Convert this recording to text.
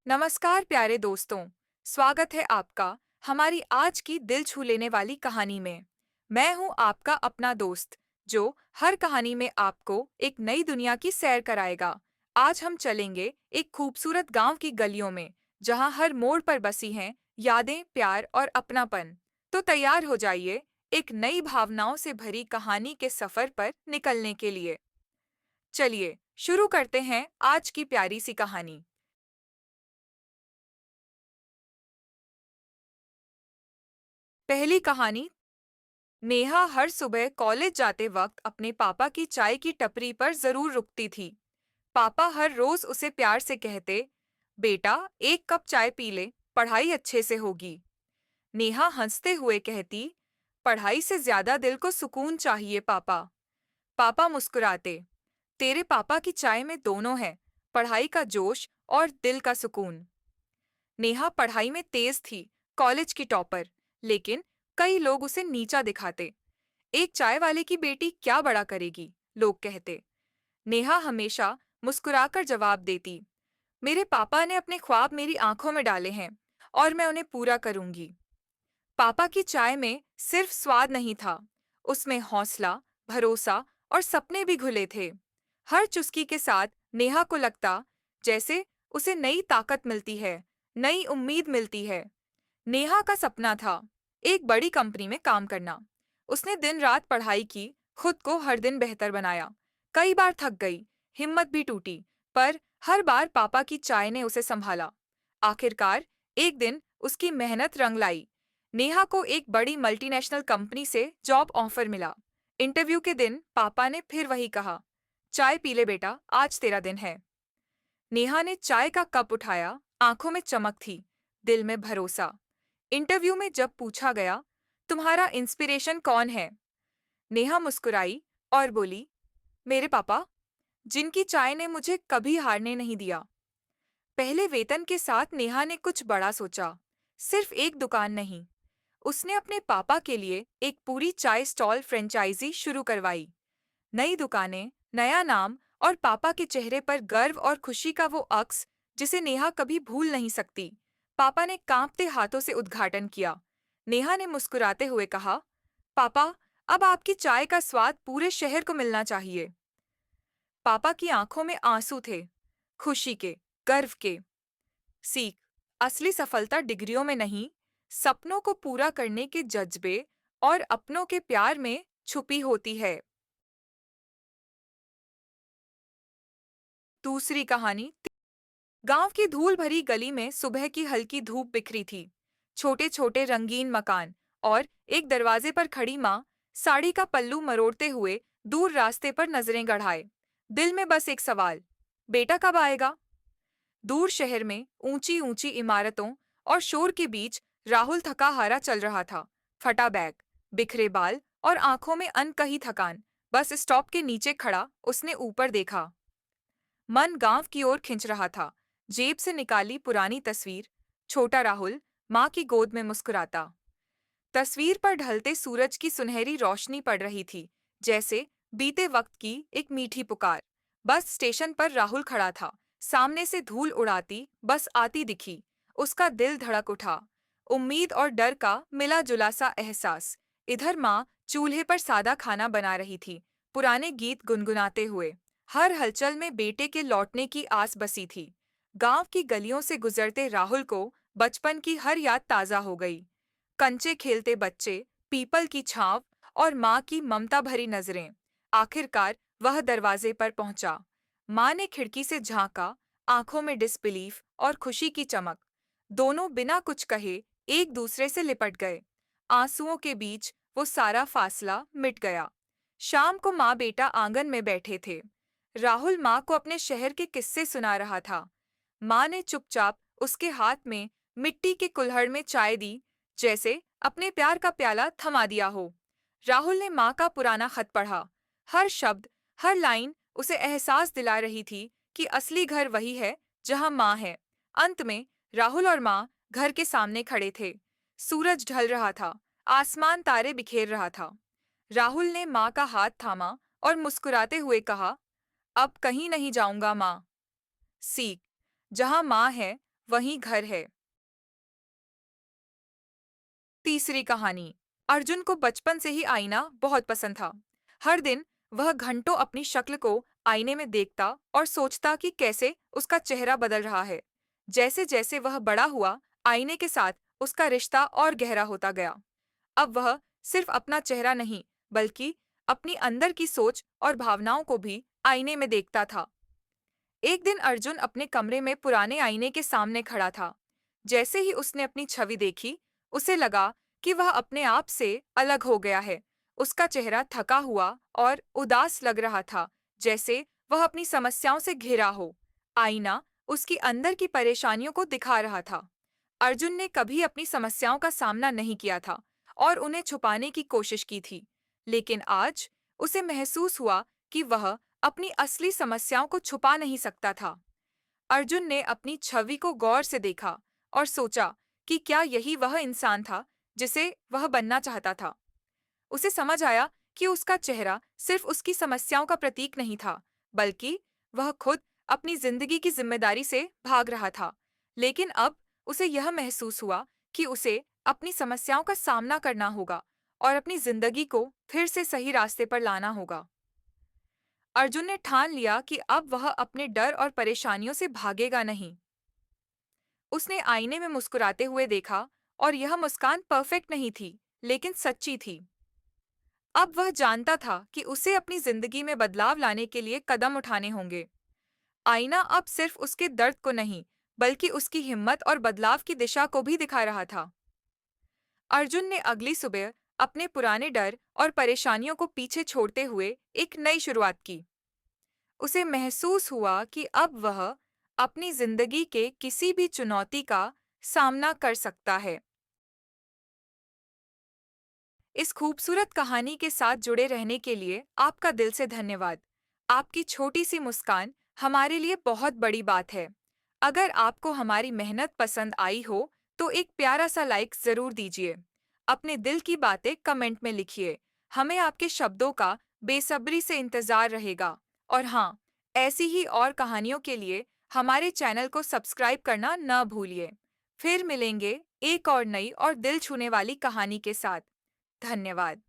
नमस्कार प्यारे दोस्तों। स्वागत है आपका हमारी आज की दिल छू लेने वाली कहानी में। मैं हूं आपका अपना दोस्त जो हर कहानी में आपको एक नई दुनिया की सैर कराएगा। आज हम चलेंगे एक खूबसूरत गांव की गलियों में जहां हर मोड़ पर बसी हैं यादें, प्यार और अपनापन। तो तैयार हो जाइए एक नई भावनाओं से भरी कहानी के सफर पर निकलने के लिए। चलिए शुरू करते हैं आज की प्यारी सी कहानी। पहली कहानी। नेहा हर सुबह कॉलेज जाते वक्त अपने पापा की चाय की टपरी पर जरूर रुकती थी। पापा हर रोज उसे प्यार से कहते, बेटा एक कप चाय पी ले, पढ़ाई अच्छे से होगी। नेहा हंसते हुए कहती, पढ़ाई से ज्यादा दिल को सुकून चाहिए पापा। पापा मुस्कुराते, तेरे पापा की चाय में दोनों है, पढ़ाई का जोश और दिल का सुकून। नेहा पढ़ाई में तेज थी, कॉलेज की टॉपर, लेकिन कई लोग उसे नीचा दिखाते। एक चाय वाले की बेटी क्या बड़ा करेगी, लोग कहते। नेहा हमेशा मुस्कुराकर जवाब देती, मेरे पापा ने अपने ख्वाब मेरी आंखों में डाले हैं और मैं उन्हें पूरा करूंगी। पापा की चाय में सिर्फ स्वाद नहीं था, उसमें हौसला, भरोसा और सपने भी घुले थे। हर चुस्की के साथ नेहा को लगता जैसे उसे नई ताकत मिलती है, नई उम्मीद मिलती है। नेहा का सपना था एक बड़ी कंपनी में काम करना। उसने दिन रात पढ़ाई की, खुद को हर दिन बेहतर बनाया। कई बार थक गई, हिम्मत भी टूटी, पर हर बार पापा की चाय ने उसे संभाला। आखिरकार एक दिन उसकी मेहनत रंग लाई। नेहा को एक बड़ी मल्टीनेशनल कंपनी से जॉब ऑफर मिला। इंटरव्यू के दिन पापा ने फिर वही कहा, चाय पी ले बेटा, आज तेरा दिन है। नेहा ने चाय का कप उठाया, आंखों में चमक थी, दिल में भरोसा। इंटरव्यू में जब पूछा गया, तुम्हारा इंस्पिरेशन कौन है? नेहा मुस्कुराई और बोली, मेरे पापा, जिनकी चाय ने मुझे कभी हारने नहीं दिया। पहले वेतन के साथ नेहा ने कुछ बड़ा सोचा, सिर्फ एक दुकान नहीं। उसने अपने पापा के लिए एक पूरी चाय स्टॉल फ्रेंचाइजी शुरू करवाई। नई दुकानें, नया नाम और पापा के चेहरे पर गर्व और खुशी का वो अक्स जिसे नेहा कभी भूल नहीं सकती। पापा ने कांपते हाथों से उद्घाटन किया। नेहा ने मुस्कुराते हुए कहा, पापा, अब आपकी चाय का स्वाद पूरे शहर को मिलना चाहिए। पापा की आंखों में आंसू थे, खुशी के, गर्व के। सीख, असली सफलता डिग्रियों में नहीं, सपनों को पूरा करने के जज्बे और अपनों के प्यार में छुपी होती है। दूसरी कहानी। गांव की धूल भरी गली में सुबह की हल्की धूप बिखरी थी। छोटे छोटे रंगीन मकान और एक दरवाजे पर खड़ी माँ साड़ी का पल्लू मरोड़ते हुए दूर रास्ते पर नजरें गड़ाए। दिल में बस एक सवाल, बेटा कब आएगा? दूर शहर में ऊंची ऊंची इमारतों और शोर के बीच राहुल थका हारा चल रहा था। फटा बैग, बिखरे बाल और आंखों में अनकही थकान। बस स्टॉप के नीचे खड़ा उसने ऊपर देखा। मन गांव की ओर खिंच रहा था। जेब से निकाली पुरानी तस्वीर, छोटा राहुल माँ की गोद में मुस्कुराता। तस्वीर पर ढलते सूरज की सुनहरी रोशनी पड़ रही थी, जैसे बीते वक्त की एक मीठी पुकार। बस स्टेशन पर राहुल खड़ा था, सामने से धूल उड़ाती बस आती दिखी। उसका दिल धड़क उठा, उम्मीद और डर का मिला जुला सा एहसास। इधर माँ चूल्हे पर सादा खाना बना रही थी, पुराने गीत गुनगुनाते हुए। हर हलचल में बेटे के लौटने की आस बसी थी। गांव की गलियों से गुजरते राहुल को बचपन की हर याद ताजा हो गई। कंचे खेलते बच्चे, पीपल की छांव और माँ की ममता भरी नजरें। आखिरकार वह दरवाजे पर पहुंचा। माँ ने खिड़की से झांका, आंखों में डिसबिलीफ और खुशी की चमक। दोनों बिना कुछ कहे एक दूसरे से लिपट गए। आंसुओं के बीच वो सारा फासला मिट गया। शाम को माँ बेटा आंगन में बैठे थे। राहुल माँ को अपने शहर के किस्से सुना रहा था। माँ ने चुपचाप उसके हाथ में मिट्टी के कुल्हड़ में चाय दी, जैसे अपने प्यार का प्याला थमा दिया हो। राहुल ने माँ का पुराना खत पढ़ा। हर शब्द, हर लाइन उसे एहसास दिला रही थी कि असली घर वही है जहाँ माँ है। अंत में राहुल और माँ घर के सामने खड़े थे। सूरज ढल रहा था, आसमान तारे बिखेर रहा था। राहुल ने माँ का हाथ थामा और मुस्कुराते हुए कहा, अब कहीं नहीं जाऊंगा माँ। सीख, जहाँ माँ है वहीं घर है। तीसरी कहानी। अर्जुन को बचपन से ही आईना बहुत पसंद था। हर दिन वह घंटों अपनी शक्ल को आईने में देखता और सोचता कि कैसे उसका चेहरा बदल रहा है। जैसे जैसे वह बड़ा हुआ, आईने के साथ उसका रिश्ता और गहरा होता गया। अब वह सिर्फ अपना चेहरा नहीं, बल्कि अपनी अंदर की सोच और भावनाओं को भी आईने में देखता था। एक दिन अर्जुन अपने कमरे में पुराने आईने के सामने खड़ा था। जैसे ही उसने अपनी छवि देखी, उसे लगा कि वह अपने आप से अलग हो गया है। उसका चेहरा थका हुआ और उदास लग रहा था, जैसे वह अपनी समस्याओं से घिरा हो। आईना उसकी अंदर की परेशानियों को दिखा रहा था। अर्जुन ने कभी अपनी समस्याओं का सामना नहीं किया था और उन्हें छुपाने की कोशिश की थी। लेकिन आज उसे महसूस हुआ कि वह अपनी असली समस्याओं को छुपा नहीं सकता था। अर्जुन ने अपनी छवि को गौर से देखा और सोचा कि क्या यही वह इंसान था जिसे वह बनना चाहता था। उसे समझ आया कि उसका चेहरा सिर्फ उसकी समस्याओं का प्रतीक नहीं था, बल्कि वह खुद अपनी जिंदगी की जिम्मेदारी से भाग रहा था। लेकिन अब उसे यह महसूस हुआ कि उसे अपनी समस्याओं का सामना करना होगा और अपनी जिंदगी को फिर से सही रास्ते पर लाना होगा। अर्जुन ने ठान लिया कि अब वह अपने डर और परेशानियों से भागेगा नहीं। उसने आईने में मुस्कुराते हुए देखा और यह मुस्कान परफेक्ट नहीं थी, लेकिन सच्ची थी। अब वह जानता था कि उसे अपनी जिंदगी में बदलाव लाने के लिए कदम उठाने होंगे। आईना अब सिर्फ उसके दर्द को नहीं, बल्कि उसकी हिम्मत और बदलाव की दिशा को भी दिखा रहा था। अर्जुन ने अगली सुबह अपने पुराने डर और परेशानियों को पीछे छोड़ते हुए एक नई शुरुआत की। उसे महसूस हुआ कि अब वह अपनी जिंदगी के किसी भी चुनौती का सामना कर सकता है। इस खूबसूरत कहानी के साथ जुड़े रहने के लिए आपका दिल से धन्यवाद। आपकी छोटी सी मुस्कान हमारे लिए बहुत बड़ी बात है। अगर आपको हमारी मेहनत पसंद आई हो, तो एक प्यारा सा लाइक जरूर दीजिए। अपने दिल की बातें कमेंट में लिखिए। हमें आपके शब्दों का बेसब्री से इंतजार रहेगा। और हाँ, ऐसी ही और कहानियों के लिए हमारे चैनल को सब्सक्राइब करना न भूलिए। फिर मिलेंगे एक और नई और दिल छूने वाली कहानी के साथ। धन्यवाद।